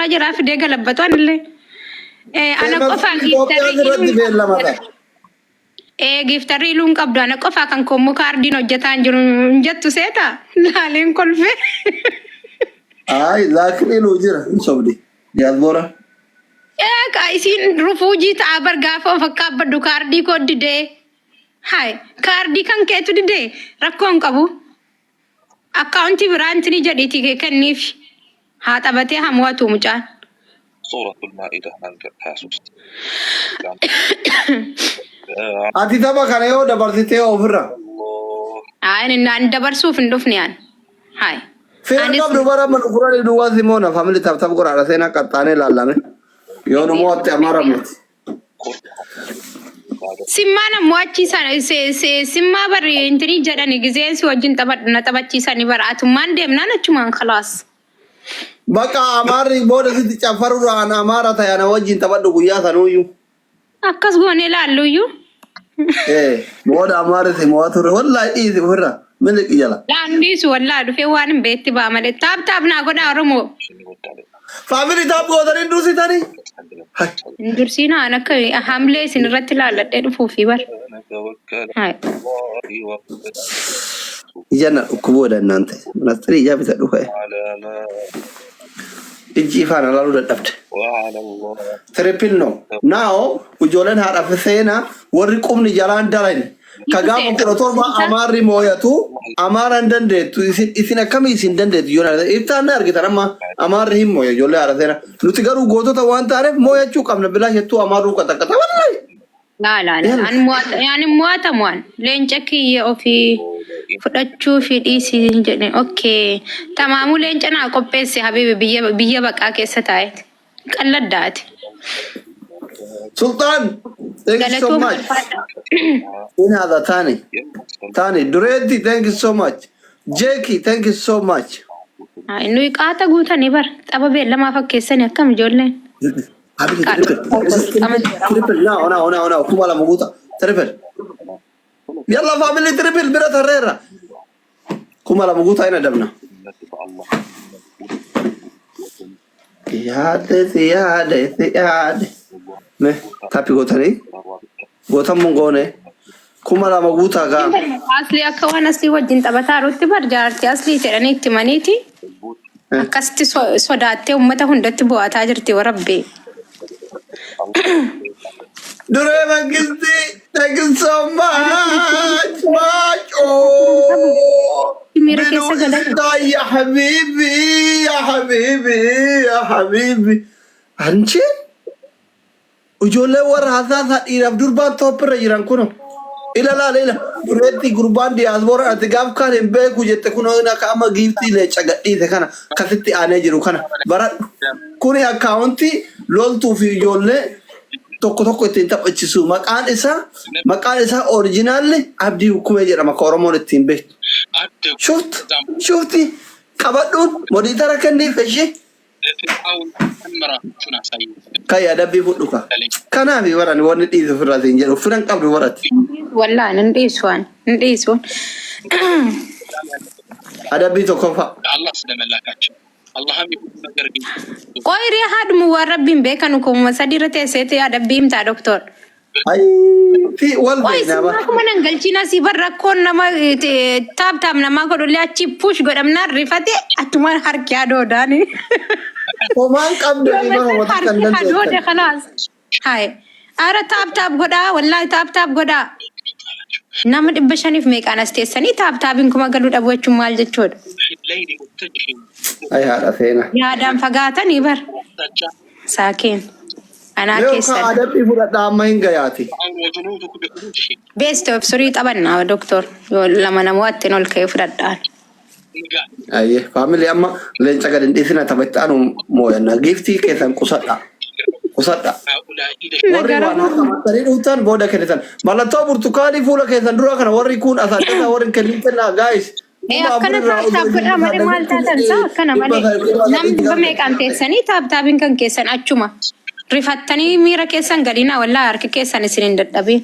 قبلا جرا في دقة لبطان اللي أنا قفا giftari lun qabdu ana qofa kan kommo kaardin hojjetaan jiru jettu seeta laaleen kolfe ay laakiin inu jira sobdi yaadbora ka isin rufuuji ta'a bargaafa fakkaabaddu kaardii koo didee hay kaardii kan keetu didee rakkoon qabu akkaawuntii biraantini jedhiiti kenniif haa taphatee hamwatu mucaan صورة المائدة عن كاسوس ati tapha kana yoo dabarsitee ofirra ay nan dabarsuuf hin dhufne an hay feer qabdu bara man qurani duwa simona family tap tap qurara sena qaxane laalame yoo no mootti amaramut simmana moachi sana se simma bar intini jedhani gizeen si wajjin taphachiisani baraatummaan deemnaan achumaan khalaas baqa amari booda sitti cafaru raan amara tayana wajjin taphadhu guyyaa sanuuyyu akkas goone laalluuyyu booda amari si mo'atu wallahi dhiisi ofirra milik jala laandiisu wallahi dhufee waan hin beetti baa malee taap naa godha oromoo family taap gootanii dursitanii dursiina an akka hamlee isin irratti laalladhee dhufuufi bar ijanna dhukkuboodha እናንተ ministri ija bisa dhufe iji ifaan alaalu dadhabde triple no now ujolen haadha feseena warri qubni jalaan dalani kagaafa kudha torba amaarri mooyatu amaaran dandeettu isin akkamii isin dandeettu yoo iftaan argitan amma amaarri hin mooya ijoollee haadha seena nuti garuu gootota waan taaneef mooyachuu qabna bilaa jettuu amaarruu qaxaqqata wallahi la yani muata mwan lenchaki ofi fudachuu fi dhiisi jedhe okay tamaamu leenca naa qopheesse habibi biyya baqaa keessa taa'eet qalladdaati sultan thank you so much in hada tani duredi thank you so much jeki thank you so much inu qaata guutani bar xababe lama fakkeessani akkam ijoolleen triple no kuma la muguta triple yalla family triple bira tarera kuma la muguta ina dabna yaade me tapi gotani gotam mongone kuma la muguta ga asli akka waan asli wajjin taphataa rutti bar jaarti asli jedhanii itti maniiti akkasti sodaattee ummata hundatti bu'aataa jirti warabbe Dure Mangisti, thank you so much. Ya habibi. Anche? Ujole war hasan irab durban topra jiran kuno. Ila. Dureti gurban diaspora atigaf kan embe kujette kuno na kama gifti le chagadhi te kana kasitti aane jiru kana. Bara kuni accounti loltu fi ijoollee tokko ittiin taphachiisu maqaan isaa original abdii hukumee jedhama ka oromoon ittiin beektu shufti qabadhuun modiitara kenniif ishee kayya adabbii fudhu ka kanaaf baran wanni dhiisu ofirraatiin jedhu firan qabdu baratti wallaahi hin dhiisuun adabbii tokko fa'a ቆይ ሪሃድ ሙወረብን በከኑ ኮማ ሰዲረተ ሴት ያደብም ታ ዶክተር አይ ፊ ወልበና ባ ማን እንገልቺና ሲበረኮን ነማ ታብታም ነማ ጎዶላቺ ፑሽ ጎደምና ሪፈቴ አትማን ሀርኪያ ዶዳኒ ኮማን ቀምደ ነው ወተከንደን ወደ خلاص ሃይ አረ ታብታብ ጎዳ ወላሂ ታብታብ ጎዳ namni dhibba shaniif meeqaan as teessanii taabtaabiin kuma galuu dhabuuchuun maal jechuudha. Ay haadha feena. Yaadaan fagaatanii bar. Saakeen. Anaa keessan. Yoo adabbii fudhadhaa amma hin gayaati. Best of surii taphannaa doktor yoo lama namoottiin ol ka'ee fudhadhaan. Ayyee faamilii amma leenca gadi hin dhiisina taphattaanu moo'annaa giiftii keessan qusadhaa. Warri waan qabatanii dhuftan booda kennitan mallattoo burtukaanii fuula keessan dura kana warri kun asaaddeetaa warri kennitanaa gaayis akkana taabtaabgodhaa malee maal taatan isaa akkana malee namni dhibba meeqaan teessanii taabtaabiin kan keessan achuma rifattanii miira keessan gadinaa wallaa harki keessan isin hin dadhabin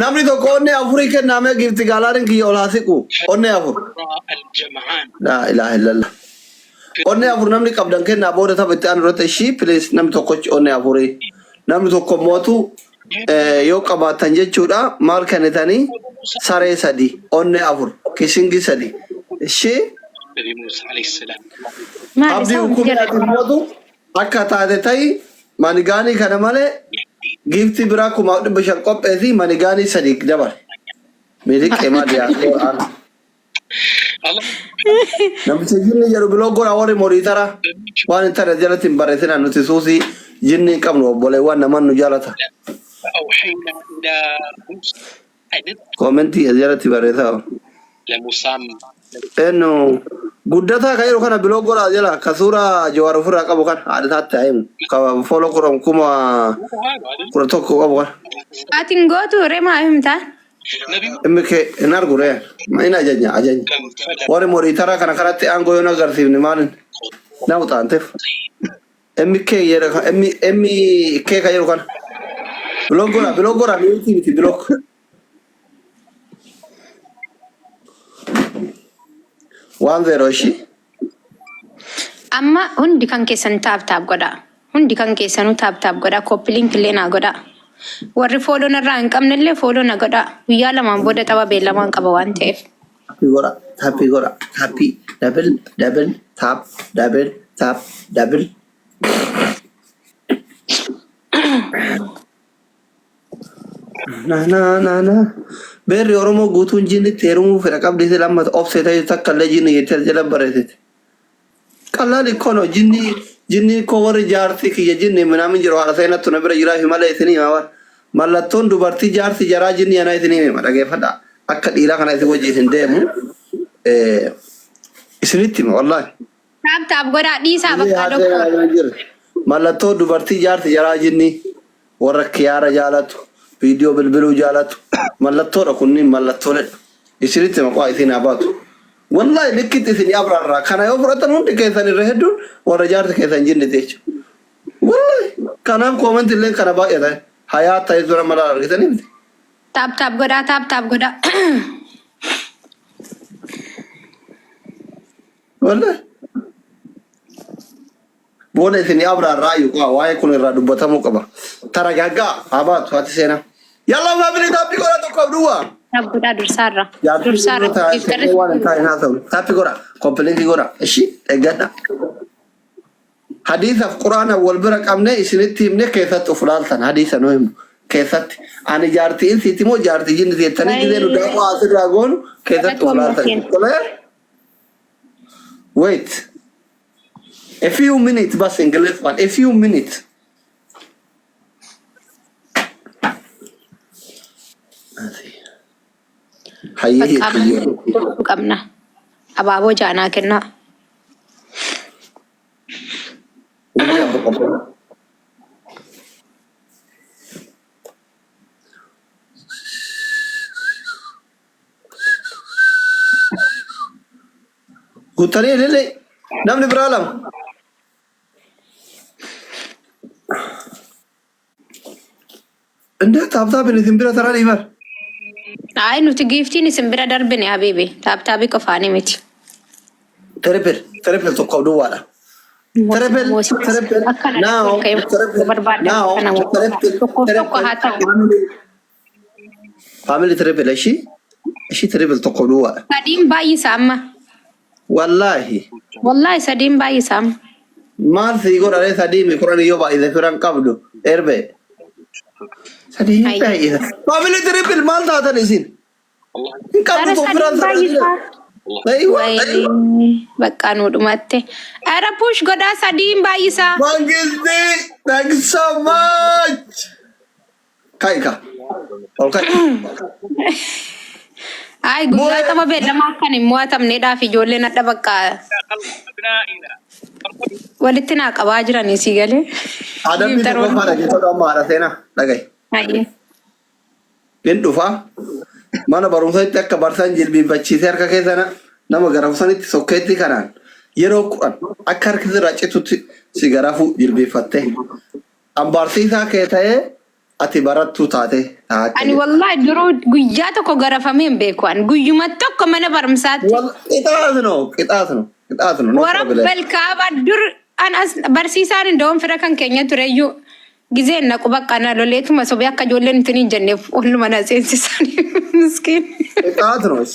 namni tokko onnee afurii kennaamee giifti gaalaariin kiyya olaa siqu onnee afur laa ilaaha illallah Onne afur namni qabdan kennaa booda taphatti aan irratti ishii please namni tokkochi onne afurii namni tokko mootu yoo qabaatan jechuudha maal kennitanii saree sadi onne afur kishingi sadi ishii نبي موسى عليه السلام maal abdii isa hukumiyaati mootu akka taate ta'i manigaanii kana malee giiftii biraa kuma 500 qopheesi manigaanii sadi dabale miliqee maaliyaa Qur'aan الله namicha jinni jedhu biloo godha warri morii tara waan intara jalatti hin barreessina nuti suusii jinni hin qabnu obboleewwan naman nu jaalata فأوحينا إلى موسى أن koomentii jalatti barreessaa لموسى enu guddataa kan jiru kana biloo godha jala ka suuraa jawaar ofirraa qabu kan haadhataatti haayimu ka fooloo kuram kuma 11 qabu kan atin gootu remaa himtaan نبي inni kee hin argure in ajajnya warri morii tara kana kanatti aangoo yoo agarsiifne maalin na utaanteef emmi kee jedha emmi kee kan jiru kana biloo godha miti biloo waan zero ishii amma hundi kan keessan taap godha hundi kan keessanuu taap godha koppiliink illee naa godha warri fooloon irraa hin qabnellee fooloo na godha guyyaa lamaan booda tapha beellamaan qaba waan ta'eef happy gora happy double tap double na beerri oromoo guutuun jinni teerumuu fedha qabdi isi lammata obseeta takka illee jinni jettee jala bareessite qallaan ikkono jinni ko warri jaartii kiyya jinni minaamin jiru haala seenattu na bira jiraa fi malee isinii himaa mallattoon dubartii jaartii jaraa jinni anaa isinii hima dhageeffadha akka dhiiraa kana isin wajjin hin deemu isinitti hima wallaahi taap godha dhiisaa bakka doktor mallattoo dubartii jaartii jaraa jinni warra kiyaara jaalatu viidiyoo bilbiluu jaalatu mallattoodha kunniin mallattooledha isinitti maqaa isin abaatu wallahi likkitti isin abraarraa kana yoo fudhatan hundi keessan irra hedduun warra jaarti keessan jinnite jechuudha wallahi kanaaf koomenti illee kana baay'ata hayaa ta'e dura mala argitanii miti taap godha wallahi booda isin abraarraa yuuqaa waa'ee kun irraa dubbatamuu qaba taragaggaa abaatu haati seenaa yalla faamilii taappi godha tokkoof duwwaa taap godha dursaarra Tapi gora, kompetensi gora. Ishi, egadda. Hadisaf Qur'aana wal bira qabne isinitti himne keessatti of laaltan hadisa nu himnu keessatti ani jaartiin siiti moo jaartii jinni jettanii gidee nu daaqoo asirraa goonu keessatti of laaltan. Wait. A few minutes bas English one. A few minutes. Hayyee qabna abaaboo jaanaa kennaa Gutanii lele namni biraa lama. Indaa taaptaapin isin bira taraa dhiibar. ay nuti giiftiin isin bira darbine habiibi taaptaabii qofaanii miti Triple tokko duwwaadha. Family triple ishi triple tokko duwwaadha. sadiin baay'isa amma Wallahi. wallahi sadiin baay'isa amma Maal sii godhane sadii mi kuran yoo baay'ise firan qabdu erbe. Sadii baay'isa. Family triple maal taatan isin? Hin qabdu Dara firan sadiin baay'isa bakka nu dhumatte ara push godhaa sadiin baay'isa Mangisti, thank you so much. Kaika. Okay. ay guyyaa tapha beellamaa akkan hin mo'atamneedhaaf ijoolleen adda bakka walitti naa qabaa jiranii si galee Adam ni tokko fara jechuudha amma haadha seenaa dhagahi. Ayyee. Bin dhufa mana barumsatti akka barsan jilbiinfachiisee harka keessana nama garafsanitti sokkeetti kanaan yeroo kudhan akka harki irraa citutti si garafu jilbiinfattee ambaarsiisaa kee ta'ee ati barattuu taate ani wallahi duruu guyyaa tokko garafamee hin beeku an guyyuma tokko mana barumsaatti qixaasno Qixaatuma. ورب الكعبة در أنا برسيسان دوم فرقان كينيا تريو جزين نكو بقى أنا لو لقيت ما سوبيا كجولين تنين جنب ولا ما ناسين سيساني مسكين. Qixaatuma.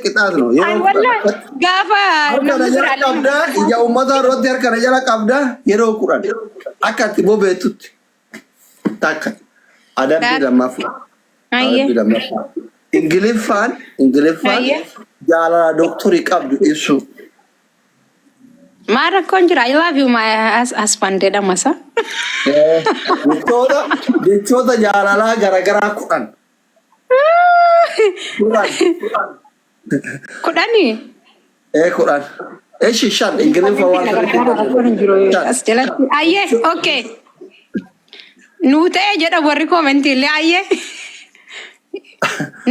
Qixaatuma. أي والله قافا Harkana jala qabda ija ummata irratti harkana jala qabda yeroo Qur'aan akka itti bobeetutti takka adabbii lammaffaa adabbii lammaffaa Ingiliffaan jaalala doktorii qabdu ibsu ما ركون جرا I love you my husband ده masa. jechoota jaalalaa garagaraa kudhan Kudani. kudhan shan Ingiliffa waan Aye, okay. Nute jeda warri komenti le aye.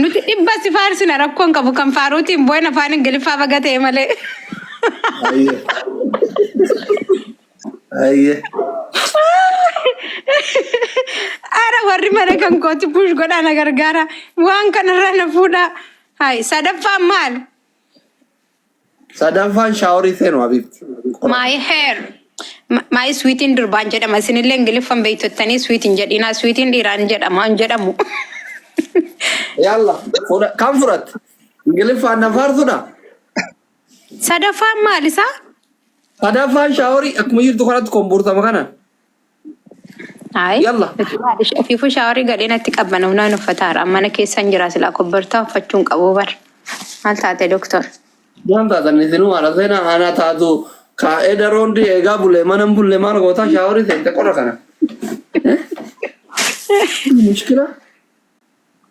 Nuti dhibba si faarsina rakkoon qabu kan faaruutiin boo'ina afaan Ingiliffaa bagatee malee. Ayye. Ara warri mana kan kooti push godhaa na gargaara. Waan kanarra na fuudha. Hai sadaffaan maal? Sadaffaan shaaworii seenuu Habiibti. My hair. My sweetin durbaan jedhama. Isinillee Ingiliffaan beektottanii sweetin jedhinaa. Sweetin dhiiraan jedhama hin jedhamu. Yalla kan fudhatte Ingiliffaan na faarsudha. Sadaffaan maal isaa? Sadaffaan shaaworii akkuma jirtu kanatti komboortama kana. Hai. Yalla. Fiifuu shaaworii gadhee natti qabban humnaan uffataara. Mana keessan jira silaa kobbortaa uffachuun qabu bar. Maal taate doktor? Waan taatan isinuu haala seenaa aanaa taatu kaa'ee daroon eegaa bulee mana bulee maal gootaa shaaworii seente qorra kana. Mushkila.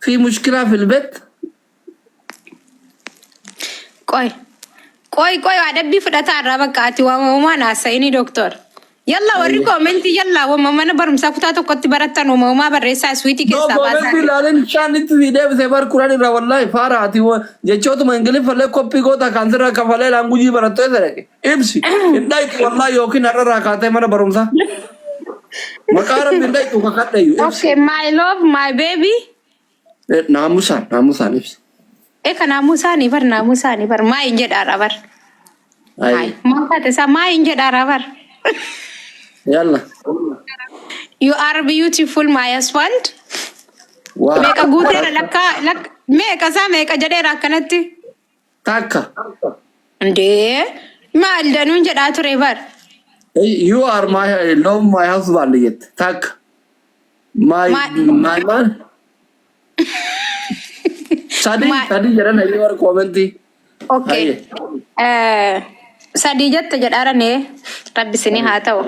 في مشكلة في البيت ቆይ አደቢ ፍዳታ አራበቃቲ ወማና ሳይኒ ዶክተር يلا وري كومنت يلا وما برمسا كتا تقت برتن وما بريسا سويتي كيسا باسا نو لالن شانت فيديو سيبر قران را والله فاراتي جچوت منگلي فله كوبي گوتا كانسر كفله لانگوجي برتو سرك امسي انداي والله يوكي نرا كاته من برمسا مقارب انداي تو كاتيو اوكي ماي لوف ماي بيبي namusa nifsi ka namusani bar ma inje dara bar ay manta te sa ma inje dara bar yalla you are beautiful my husband wow meka gutera lak meka sa meka jadera kanatti taka ande ma aldanu inje da ture bar you are my love my husband yet taka my man Sadi jaran ayo war komenti. Okay. Sadi jette jedhara ne rabbi sini haa ta'u.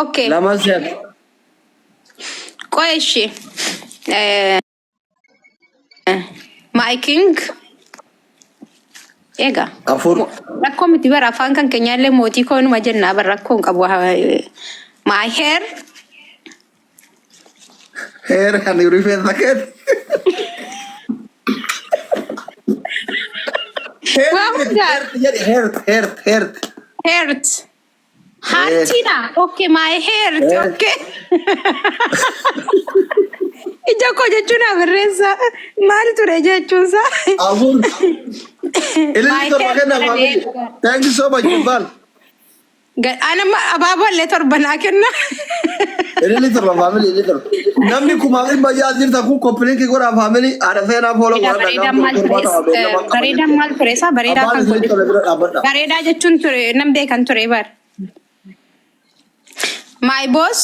Okay. Lama siap. Qoeshi. My king. Ega. Afur. Rakkoon miti bara afaan kan keenyaallee mootii koonuma jennaa bara rakkoon qabu. My hair. Hair kan urifeen sakit. Heart. Heartina. Okay, my heart. Okay. Ija ko jechuun agarreessa. Maal ture jechuun isaa? Afur. Thank you so much, Iqbal. Ana abaaboo illee torbanaa kenna. Ini torba family ini torba. Namni kumaafin bayyaa jirta kun kompilinki godha family ada seenaa fooloo bareedaa maal ture isaa bareedaa kan bareedaa jechuun ture nam beekan ture bar. My boss.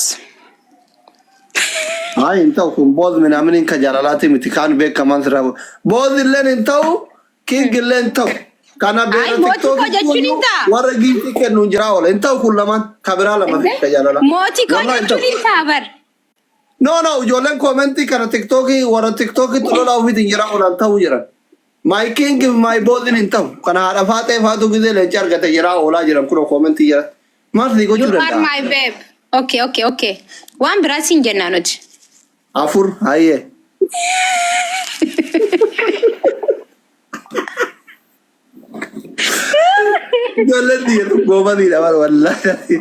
Hai intau kun boss minamini ka jalalati miti kan beekaman sira. Boss illeen intau king illeen intau. Kana beera TikTok warra giifti kennu jira wala intau kun lamaan kabira lama fi jalala. Mooti ko jechuun isaa bar. No, ijoolleen commenti kana TikTok warra TikTok tulola ofiti jira wala intau jira. My king my boss intau kana haadha faatee faatu gizee leenci argate jira wala jiran kun commenti jira. Maal si gochuu danda'a? You are my babe. Okay. Waan biraa siin jennaa nuti. Afur hayyee. Ijoolleen dhiyeenya goobaniidha wallahi.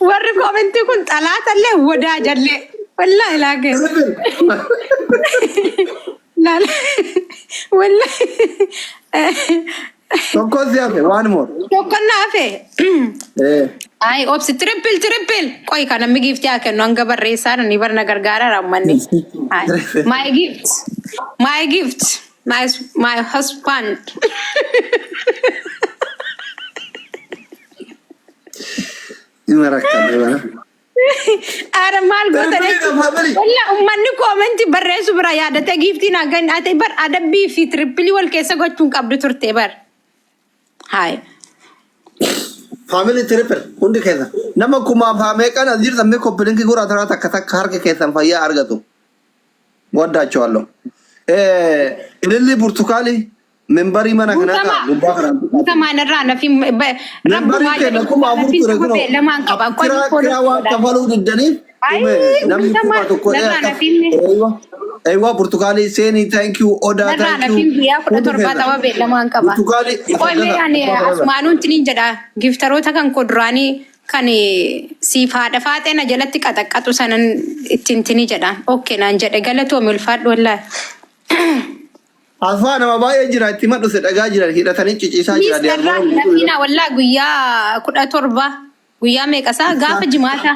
Warri komentii kun xalaatallee wadaa jallee. Wallahi laagee. Wallahi. Tokko si hafe one more. Tokkonna hafe. Ay, obsi triple. Koi kana mi gift ya kenno anga barreessa ni barna gargaara rammanni. My gift. My husband. Imarakkan bana. Ara mal godane. Walla ummanni comment barreessu bira yaadate giftii na gan ate bar adabbii fi triple wal keessa gochuun qabdu turte bar. Hai. Family triple hundi keessa. Nama kuma faame kan azir samme koppilinki gura tara takka harka keessan fayyaa argatu. Goddaachwallo. Ililli burtukali membari mana kana gubba kana. Tamana rana fi Membari keenya kuma afur ture kuno. Lamaan qaba qoi Kira waan kafalu diddanii. Namni kuma tokko Ewa burtukali seni thank you oda thank you. Rana fi biya kuda torba tawa be lamaan qaba. Burtukali. Qoi me ani asmaanun tinin jedha giftaroota kan koduraanii kan siif haadha faaxeena jalatti qaxaqqatu sanan ittiin tini jedha. Okay naan jedhe galatoo milfaadhu wallahi. Alfa nama baay'ee jira itti madhu se dhagaa jiran hidhatanii ciciisaa jira deemaa. Nafina wallahi guyyaa 17 guyyaa meeqasaa gaafa jimaata.